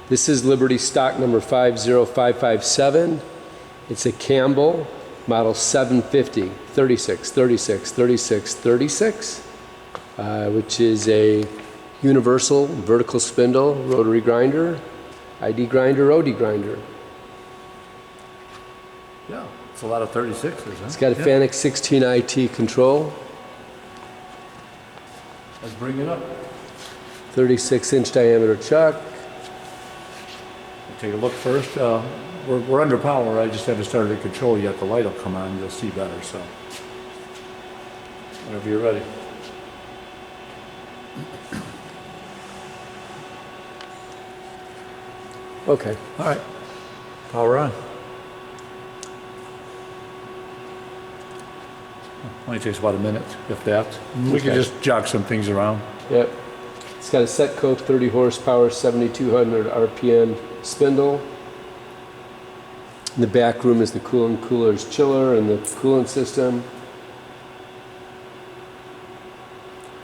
This is Liberty stock number 50557. It's a Campbell model 750, 36, 36, 36, 36, which is a universal vertical spindle rotary grinder, ID grinder, OD grinder. Yeah, it's a lot of 36s, huh? It's got a Fanuc 16 IT control. Let's bring it up. 36-inch diameter chuck. Take a look first. We're under power. I just haven't started the control yet. The light will come on. You'll see better. So, whenever you're ready. Okay. All right. Power on. Only takes about a minute, if that. We can just jog some things around. Yep. It's got a Setco 30 horsepower, 7,200 RPM spindle. In the back room is the cooler's chiller and the coolant system.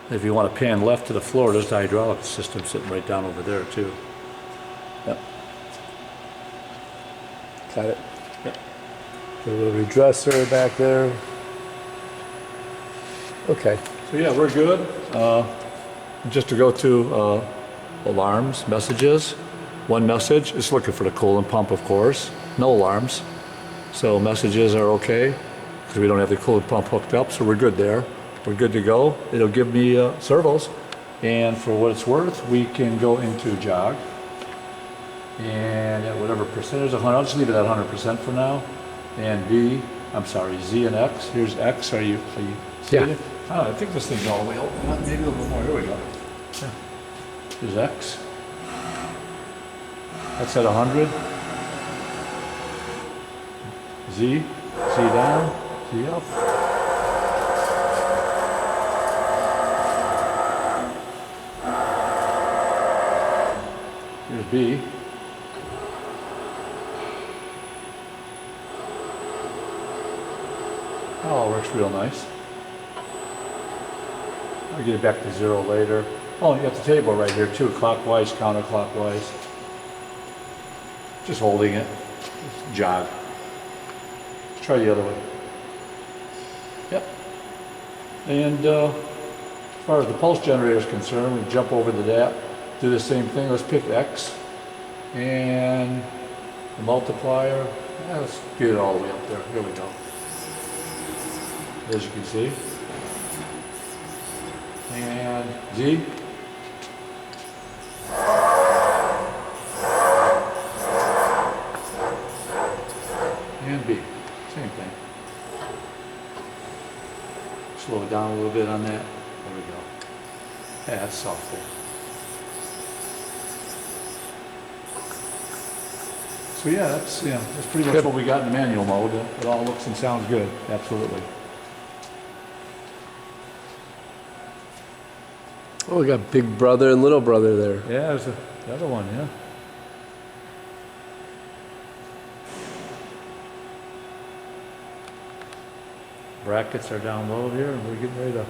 If you want to pan left to the floor, there's the hydraulic system sitting right down over there, too. Yep. Got it. Yep. The rotary dresser back there. Okay. So yeah, we're good. Just to go to alarms, messages. One message is looking for the coolant pump, of course. No alarms. So messages are okay because we don't have the coolant pump hooked up, so we're good there. We're good to go. It'll give me servos. And for what it's worth, we can go into jog. And at whatever percentage, 100, I'll just leave it at 100% for now. And Z and X. Here's X. Are you seeing it? Oh, I think this thing's all the way open. Maybe a little bit more. Here we go. Yeah. Here's X. That's at 100. Z down, Z up. Here's B. Oh, it works real nice. I'll get it back to 0 later. Oh, you got the table right here too, clockwise, counterclockwise. Just holding it. Just jog. Let's try the other way. Yep. And as far as the pulse generator is concerned, we jump over to that, do the same thing. Let's pick X. And the multiplier. Yeah, let's get it all the way up there. Here we go. As you can see. And Z. And B. Same thing. Slow it down a little bit on that. There we go. Yeah, that's soft there. So yeah, that's pretty much what we got in the manual mode. It all looks and sounds good. Absolutely. Oh, we got big brother and little brother there. Yeah, there's the other one, yeah. Brackets are down low here, and we're getting ready to